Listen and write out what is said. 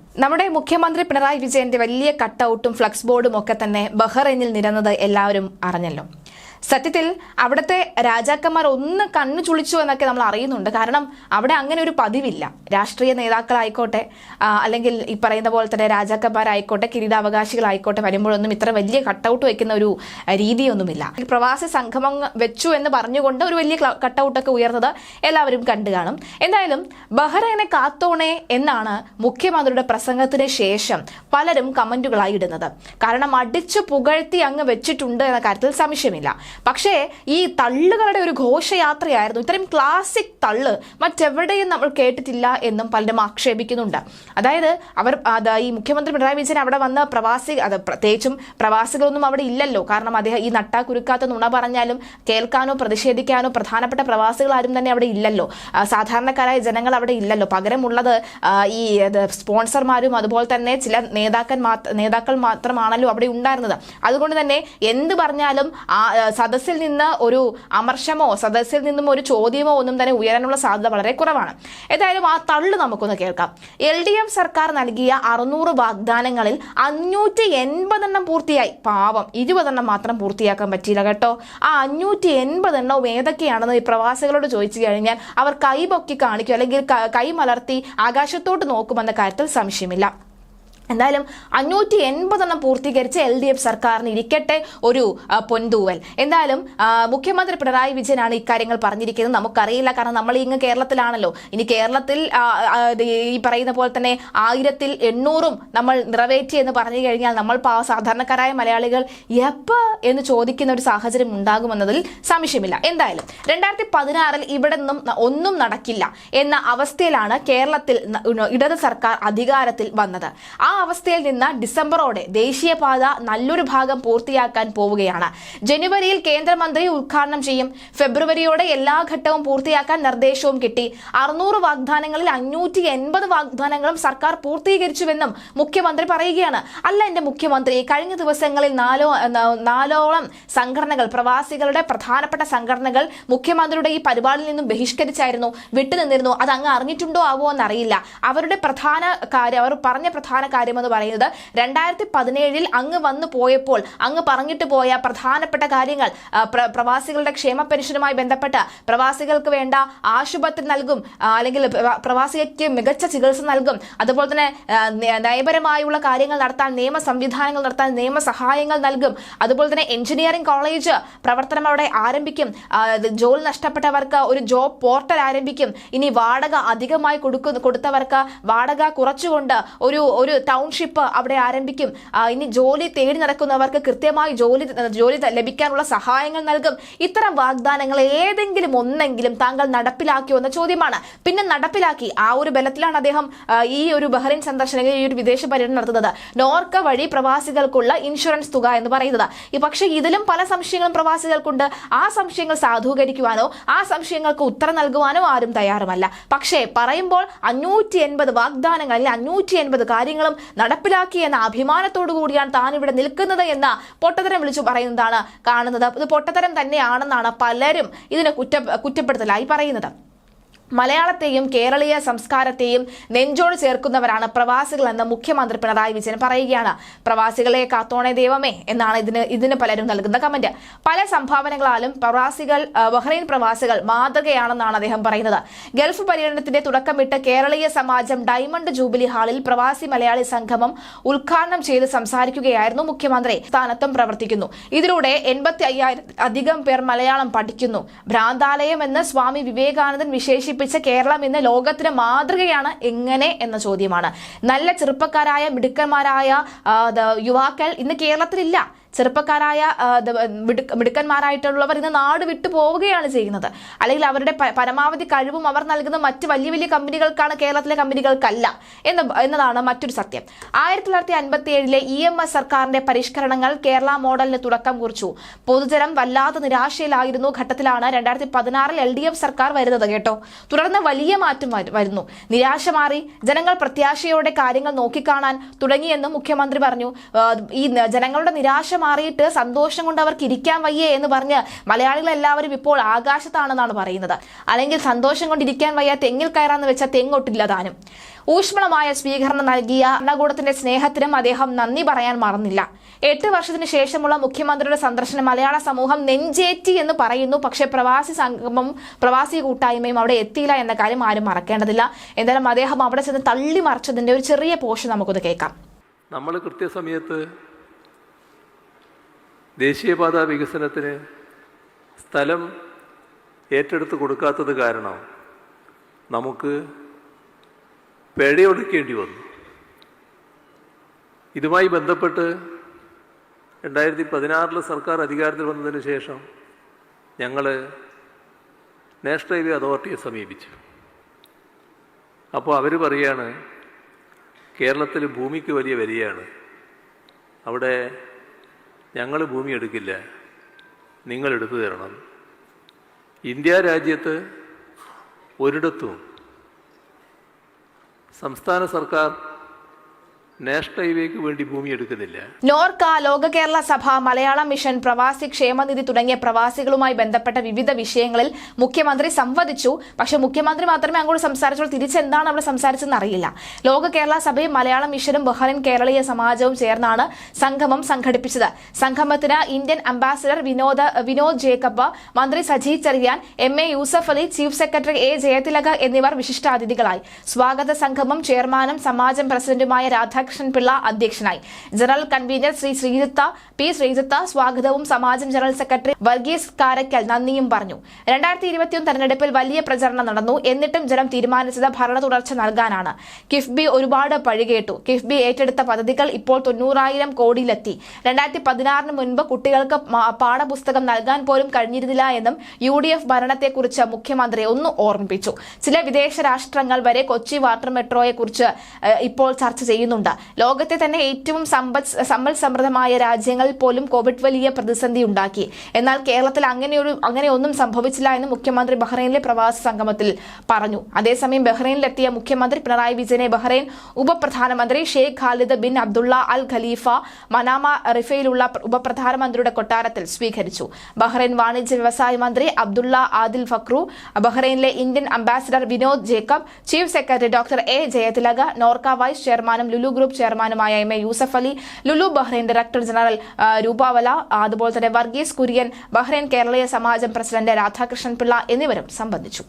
നമ്മുടെ മുഖ്യമന്ത്രി പിണറായി വിജയന്റെ വലിയ കട്ടൗട്ടും ഫ്ലക്സ് ബോർഡും ഒക്കെ തന്നെ ബഹ്റൈനിൽ നിരന്നത് എല്ലാവരും അറിഞ്ഞല്ലോ. സത്യത്തിൽ അവിടുത്തെ രാജാക്കന്മാർ ഒന്ന് കണ്ണു ചുളിച്ചു എന്നൊക്കെ നമ്മൾ അറിയുന്നുണ്ട്. കാരണം അവിടെ അങ്ങനെ ഒരു പതിവില്ല. രാഷ്ട്രീയ നേതാക്കളായിക്കോട്ടെ, അല്ലെങ്കിൽ ഈ പറയുന്ന പോലെ തന്നെ രാജാക്കന്മാരായിക്കോട്ടെ, കിരീടാവകാശികളായിക്കോട്ടെ വരുമ്പോഴൊന്നും ഇത്ര വലിയ കട്ടൗട്ട് വയ്ക്കുന്ന ഒരു രീതിയൊന്നുമില്ല. പ്രവാസി സംഗമം വെച്ചു എന്ന് പറഞ്ഞുകൊണ്ട് ഒരു വലിയ കട്ടൗട്ടൊക്കെ ഉയർന്നത് എല്ലാവരും കണ്ടു കാണും. എന്തായാലും ബഹ്റൈനെ കാത്തോണേ എന്നാണ് മുഖ്യമന്ത്രിയുടെ പ്രസംഗത്തിന് ശേഷം പലരും കമന്റുകളായി ഇടുന്നത്. കാരണം അടിച്ചു പുകഴ്ത്തി അങ്ങ് വെച്ചിട്ടുണ്ട് എന്ന കാര്യത്തിൽ സംശയമില്ല. പക്ഷേ ഈ തള്ളുകളുടെ ഒരു ഘോഷയാത്രയായിരുന്നു. ഇത്രയും ക്ലാസിക് തള്ള് മറ്റെവിടെയും നമ്മൾ കേട്ടിട്ടില്ല എന്നും പലരും ആക്ഷേപിക്കുന്നുണ്ട്. അതായത് ഈ മുഖ്യമന്ത്രി പിണറായി വിജയൻ അവിടെ വന്ന പ്രത്യേകിച്ചും പ്രവാസികളൊന്നും അവിടെ ഇല്ലല്ലോ. കാരണം അദ്ദേഹം ഈ നട്ടാ കുരുക്കാത്ത നുണ പറഞ്ഞാലും കേൾക്കാനോ പ്രതിഷേധിക്കാനോ പ്രധാനപ്പെട്ട പ്രവാസികൾ ആരും തന്നെ അവിടെ ഇല്ലല്ലോ. സാധാരണക്കാരായ ജനങ്ങൾ അവിടെ ഇല്ലല്ലോ. പകരമുള്ളത് ഈ സ്പോൺസർമാരും അതുപോലെ തന്നെ ചില നേതാക്കൾ മാത്രമാണല്ലോ അവിടെ ഉണ്ടായിരുന്നത്. അതുകൊണ്ട് തന്നെ എന്ത് പറഞ്ഞാലും സദസ്സിൽ നിന്ന് ഒരു അമർഷമോ സദസ്സിൽ നിന്നും ഒരു ചോദ്യമോ ഒന്നും തന്നെ ഉയരാനുള്ള സാധ്യത വളരെ കുറവാണ്. ഏതായാലും ആ തള്ളു നമുക്കൊന്ന് കേൾക്കാം. LDF സർക്കാർ നൽകിയ 600 വാഗ്ദാനങ്ങളിൽ 580 പൂർത്തിയായി. പാവം 20 മാത്രം പൂർത്തിയാക്കാൻ പറ്റിയില്ല കേട്ടോ. ആ 580 ഏതൊക്കെയാണെന്ന് ഈ പ്രവാസികളോട് ചോദിച്ചു കഴിഞ്ഞാൽ അവർ കൈപൊക്കി കാണിക്കും, അല്ലെങ്കിൽ കൈ മലർത്തി ആകാശത്തോട്ട് നോക്കുമെന്ന കാര്യത്തിൽ സംശയമില്ല. എന്തായാലും 580 പൂർത്തീകരിച്ച് LDF സർക്കാരിന് ഇരിക്കട്ടെ ഒരു പൊൻതൂവൽ. എന്തായാലും മുഖ്യമന്ത്രി പിണറായി വിജയനാണ് ഇക്കാര്യങ്ങൾ പറഞ്ഞിരിക്കുന്നത്. നമുക്കറിയില്ല, കാരണം നമ്മൾ ഇങ്ങ് കേരളത്തിലാണല്ലോ. ഇനി കേരളത്തിൽ ഈ പറയുന്ന പോലെ തന്നെ 1800 നമ്മൾ നിറവേറ്റി എന്ന് പറഞ്ഞു കഴിഞ്ഞാൽ നമ്മൾ സാധാരണക്കാരായ മലയാളികൾ എപ്പോ എന്ന് ചോദിക്കുന്ന ഒരു സാഹചര്യം ഉണ്ടാകുമെന്നതിൽ സംശയമില്ല. എന്തായാലും 2016 ഇവിടെ നിന്നും ഒന്നും നടക്കില്ല എന്ന അവസ്ഥയിലാണ് കേരളത്തിൽ ഇടത് സർക്കാർ അധികാരത്തിൽ വന്നത്. ആ അവസ്ഥയിൽ നിന്ന് ഡിസംബറോടെ ദേശീയപാത നല്ലൊരു ഭാഗം പൂർത്തിയാക്കാൻ പോവുകയാണ്. ജനുവരിയിൽ കേന്ദ്രമന്ത്രി ഉദ്ഘാടനം ചെയ്യും. ഫെബ്രുവരിയോടെ എല്ലാ ഘട്ടവും പൂർത്തിയാക്കാൻ നിർദ്ദേശവും കിട്ടി. 600 വാഗ്ദാനങ്ങളിൽ 580 വാഗ്ദാനങ്ങളും സർക്കാർ പൂർത്തീകരിച്ചുവെന്നും മുഖ്യമന്ത്രി പറയുകയാണ്. അല്ല എന്റെ മുഖ്യമന്ത്രി, കഴിഞ്ഞ ദിവസങ്ങളിൽ നാലോളം സംഘടനകൾ, പ്രവാസികളുടെ പ്രധാനപ്പെട്ട സംഘടനകൾ മുഖ്യമന്ത്രിയുടെ ഈ പരിപാടിയിൽ നിന്നും ബഹിഷ്കരിച്ചായിരുന്നു, വിട്ടുനിന്നിരുന്നു. അത് അങ്ങ് അറിഞ്ഞിട്ടുണ്ടോ ആവോ എന്നറിയില്ല. അവർ പറഞ്ഞ പ്രധാന കാര്യം എന്ന് പറയുന്നത് 2017 അങ്ങ് വന്നു പോയപ്പോൾ അങ്ങ് പറഞ്ഞിട്ട് പോയ പ്രധാനപ്പെട്ട കാര്യങ്ങൾ, പ്രവാസികളുടെ ക്ഷേമ പെൻഷനുമായി ബന്ധപ്പെട്ട് പ്രവാസികൾക്ക് വേണ്ട ആശുപത്രി നൽകും, അല്ലെങ്കിൽ പ്രവാസിക്ക് മികച്ച ചികിത്സ നൽകും, അതുപോലെ തന്നെ നയപരമായുള്ള കാര്യങ്ങൾ നടത്താൻ, നിയമ സംവിധാനങ്ങൾ നടത്താൻ നിയമസഹായങ്ങൾ നൽകും, അതുപോലെ തന്നെ എഞ്ചിനീയറിംഗ് കോളേജ് പ്രവർത്തനം അവിടെ ആരംഭിക്കും, ജോലി നഷ്ടപ്പെട്ടവർക്ക് ഒരു ജോബ് പോർട്ടൽ ആരംഭിക്കും, ഇനി വാടക അധികമായി കൊടുത്തവർക്ക് വാടക കുറച്ചുകൊണ്ട് ഒരു ടൗൺഷിപ്പ് അവിടെ ആരംഭിക്കും, ഇനി ജോലി തേടി നടക്കുന്നവർക്ക് കൃത്യമായി ജോലി ലഭിക്കാനുള്ള സഹായങ്ങൾ നൽകും. ഇത്തരം വാഗ്ദാനങ്ങൾ ഏതെങ്കിലും ഒന്നെങ്കിലും താങ്കൾ നടപ്പിലാക്കിയോ എന്ന ചോദ്യമാണ്. പിന്നെ നടപ്പിലാക്കി. ആ ഒരു ബലത്തിലാണ് അദ്ദേഹം ഈ ഒരു ബഹ്റൈൻ സന്ദർശനം, ഈ ഒരു വിദേശ പര്യടനം നടത്തുന്നത്. നോർക്ക വഴി പ്രവാസികൾക്കുള്ള ഇൻഷുറൻസ് തുക എന്ന് പറയുന്നത്. പക്ഷേ ഇതിലും പല സംശയങ്ങളും പ്രവാസികൾക്കുണ്ട്. ആ സംശയങ്ങൾ സാധൂകരിക്കുവാനോ ആ സംശയങ്ങൾക്ക് ഉത്തരം നൽകുവാനോ ആരും തയ്യാറുമല്ല. പക്ഷേ പറയുമ്പോൾ 580 വാഗ്ദാനങ്ങളിൽ 580 കാര്യങ്ങളും നടപ്പിലാക്കി എന്ന അഭിമാനത്തോടു കൂടിയാണ് താൻ ഇവിടെ നിൽക്കുന്നത് എന്ന പൊട്ടത്തരം വിളിച്ചു പറയുന്നതാണ് കാണുന്നത്. ഇത് പൊട്ടത്തരം തന്നെയാണെന്നാണ് പലരും ഇതിനെ കുറ്റപ്പെടുത്തലായി പറയുന്നത്. മലയാളത്തെയും കേരളീയ സംസ്കാരത്തെയും നെഞ്ചോട് ചേർക്കുന്നവരാണ് പ്രവാസികൾ എന്ന് മുഖ്യമന്ത്രി പിണറായി വിജയൻ പറയുകയാണ്. പ്രവാസികളെ കാത്തോണേ ദൈവമേ എന്നാണ് ഇതിന് പലരും നൽകുന്ന കമന്റ്. പല സംഭാവനകളാലും ബഹ്റൈൻ പ്രവാസികൾ മാതൃകയാണെന്നാണ് അദ്ദേഹം പറയുന്നത്. ഗൾഫ് പര്യടനത്തിന്റെ തുടക്കമിട്ട് കേരളീയ സമാജം ഡയമണ്ട് ജൂബിലി ഹാളിൽ പ്രവാസി മലയാളി സംഗമം ഉദ്ഘാടനം ചെയ്ത് സംസാരിക്കുകയായിരുന്നു മുഖ്യമന്ത്രി. സ്ഥാനത്തും പ്രവർത്തിക്കുന്നു. ഇതിലൂടെ 85,000 അധികം പേർ മലയാളം പഠിക്കുന്നു. ഭ്രാന്താലയം എന്ന് സ്വാമി വിവേകാനന്ദൻ വിശേഷിപ്പിച്ച കേരളം ഇന്ന് ലോകത്തിന് മാതൃകയാണ്. എങ്ങനെ എന്ന ചോദ്യമാണ്. നല്ല ചെറുപ്പക്കാരായ മിടുക്കന്മാരായ യുവാക്കൾ ഇന്ന് കേരളത്തിലില്ല. ചെറുപ്പക്കാരായ മിടുക്കന്മാരായിട്ടുള്ളവർ ഇന്ന് നാട് വിട്ടു പോവുകയാണ് ചെയ്യുന്നത്. അല്ലെങ്കിൽ അവരുടെ പരമാവധി കഴിവും അവർ നൽകുന്ന മറ്റ് വലിയ വലിയ കമ്പനികൾക്കാണ്, കേരളത്തിലെ കമ്പനികൾക്കല്ല എന്നതാണ് മറ്റൊരു സത്യം. 1957 EMS സർക്കാരിന്റെ പരിഷ്കരണങ്ങൾ കേരള മോഡലിന് തുടക്കം കുറിച്ചു. പൊതുജനം വല്ലാത്ത നിരാശയിലായിരുന്നു ഘട്ടത്തിലാണ് 2016 LDF സർക്കാർ വരുന്നത് കേട്ടോ. തുടർന്ന് വലിയ മാറ്റം വരുന്നു. നിരാശ മാറി ജനങ്ങൾ പ്രത്യാശയോടെ കാര്യങ്ങൾ നോക്കിക്കാണാൻ തുടങ്ങിയെന്നും മുഖ്യമന്ത്രി പറഞ്ഞു. ഈ ജനങ്ങളുടെ നിരാശ മാറിയിട്ട് സന്തോഷം കൊണ്ട് അവർക്ക് ഇരിക്കാൻ വയ്യേ എന്ന് പറഞ്ഞ് മലയാളികൾ എല്ലാവരും ഇപ്പോൾ ആകാശത്താണെന്നാണ് പറയുന്നത്. അല്ലെങ്കിൽ സന്തോഷം കൊണ്ട് ഇരിക്കാൻ വയ്യ, തെങ്ങിൽ കയറാന്ന് വെച്ചാൽ തെങ്ങൊട്ടില്ല താനും. ഊഷ്മളമായ സ്വീകരണം നൽകിയ ഭരണകൂടത്തിന്റെ സ്നേഹത്തിനും അദ്ദേഹം നന്ദി പറയാൻ മറന്നില്ല. 8 വർഷത്തിന് ശേഷമുള്ള മുഖ്യമന്ത്രിയുടെ സന്ദർശനം മലയാള സമൂഹം നെഞ്ചേറ്റി എന്ന് പറയുന്നു. പക്ഷേ പ്രവാസി സംഗമം, പ്രവാസി കൂട്ടായ്മയും അവിടെ എത്തിയില്ല എന്ന കാര്യം ആരും മറക്കേണ്ടതില്ല. എന്തായാലും അദ്ദേഹം അവിടെ ചെന്ന് തള്ളി മറിച്ചതിന്റെ ഒരു ചെറിയ പോഷൻ നമുക്കൊന്ന് കേൾക്കാം. നമ്മൾ കൃത്യസമയത്ത് ദേശീയപാത വികസനത്തിന് സ്ഥലം ഏറ്റെടുത്ത് കൊടുക്കാത്തത് കാരണം നമുക്ക് പിഴയൊടുക്കേണ്ടി വന്നു. ഇതുമായി ബന്ധപ്പെട്ട് 2016 സർക്കാർ അധികാരത്തിൽ വന്നതിന് ശേഷം ഞങ്ങൾ നാഷണൽ ഹൈവേ അതോറിറ്റിയെ സമീപിച്ചു. അപ്പോൾ അവർ പറയാണ്, കേരളത്തിൽ ഭൂമിക്ക് വലിയ വിലയാണ്, അവിടെ ഞങ്ങൾ ഭൂമി എടുക്കില്ല, നിങ്ങൾ എടുത്തു തരണം. ഇന്ത്യ രാജ്യത്ത് ഒരിടത്തും സംസ്ഥാന സർക്കാർ നാഷണൽ ഹൈവേക്ക് വേണ്ടി ഭൂമി എടുക്കുന്നില്ല. നോർക്ക, ലോക കേരള സഭ, മലയാളം മിഷൻ, പ്രവാസി ക്ഷേമനിധി തുടങ്ങിയ പ്രവാസികളുമായി ബന്ധപ്പെട്ട വിവിധ വിഷയങ്ങളിൽ മുഖ്യമന്ത്രി സംവദിച്ചു. പക്ഷെ മുഖ്യമന്ത്രി മാത്രമേ അങ്ങോട്ട് സംസാരിച്ചുള്ളൂ. തിരിച്ചെന്താണ് അവിടെ സംസാരിച്ചതെന്ന് അറിയില്ല. ലോക കേരള സഭയും മലയാളം മിഷനും ബഹ്റൈൻ കേരളീയ സമാജവും ചേർന്നാണ് സംഗമം സംഘടിപ്പിച്ചത്. സംഗമത്തിന് ഇന്ത്യൻ അംബാസിഡർ വിനോദ് ജേക്കബ്, മന്ത്രി Saji Cherian, MA Yusuf Ali, chief secretary A Jayathilak എന്നിവർ വിശിഷ്ടാതിഥികളായി. സ്വാഗത സംഗമം ചെയർമാനും സമാജം പ്രസിഡന്റുമായ രാധാകൃഷ്ണൻ പിള്ള അധ്യക്ഷനായി. ജനറൽ കൺവീനർ ശ്രീജിത്ത സ്വാഗതവും സമാജം ജനറൽ സെക്രട്ടറി വർഗീസ് കാരക്കൽ നന്ദിയും പറഞ്ഞു. 2021 തെരഞ്ഞെടുപ്പിൽ വലിയ പ്രചരണം നടന്നു. എന്നിട്ടും ജനം തീരുമാനിച്ചത് ഭരണ തുടർച്ച നൽകാനാണ്. കിഫ്ബി ഒരുപാട് പഴികേട്ടു. കിഫ്ബി ഏറ്റെടുത്ത പദ്ധതികൾ ഇപ്പോൾ 90,000 കോടിയിലെത്തി. 2016 മുൻപ് കുട്ടികൾക്ക് പാഠപുസ്തകം നൽകാൻ പോലും കഴിഞ്ഞിരുന്നില്ല എന്നും UDF ഭരണത്തെക്കുറിച്ച് മുഖ്യമന്ത്രി ഒന്ന് ഓർമ്മിപ്പിച്ചു. ചില വിദേശ രാഷ്ട്രങ്ങൾ വരെ കൊച്ചി വാട്ടർ മെട്രോയെ കുറിച്ച് ഇപ്പോൾ ചർച്ച ചെയ്യുന്നുണ്ട്. ലോകത്തെ തന്നെ ഏറ്റവും സമ്പൽ സമൃദ്ധമായ രാജ്യങ്ങളിൽ പോലും കോവിഡ് വലിയ പ്രതിസന്ധി ഉണ്ടാക്കി. എന്നാൽ കേരളത്തിൽ അങ്ങനെയൊന്നും സംഭവിച്ചില്ല എന്ന് മുഖ്യമന്ത്രി ബഹ്റൈനിലെ പ്രവാസി സംഗമത്തിൽ പറഞ്ഞു. അതേസമയം ബഹ്റൈനിലെത്തിയ മുഖ്യമന്ത്രി പിണറായി വിജയനെ ബഹ്റൈൻ ഉപപ്രധാനമന്ത്രി Sheikh Khalid bin Abdullah Al Khalifa Manama റിഫയിലുള്ള ഉപപ്രധാനമന്ത്രിയുടെ കൊട്ടാരത്തിൽ സ്വീകരിച്ചു. ബഹ്റൈൻ വാണിജ്യ വ്യവസായ മന്ത്രി അബ്ദുള്ള ആദിൽ ഫക്രു, ബഹ്റൈനിലെ Indian ambassador Vinod Jacob, chief secretary doctor A Jayathilak, NORKA vice ചെയർമാനും ലുലു ഗ്രൂപ്പ് ചെയർമാനുമായ MA Yusuf Ali, Lulu Bahrain director general Rupawala, അതുപോലെ തന്നെ വർഗീസ് കുര്യൻ, ബഹ്റൈൻ കേരളീയ സമാജം പ്രസിഡന്റ് രാധാകൃഷ്ണൻ പിള്ള എന്നിവരും സംബന്ധിച്ചു.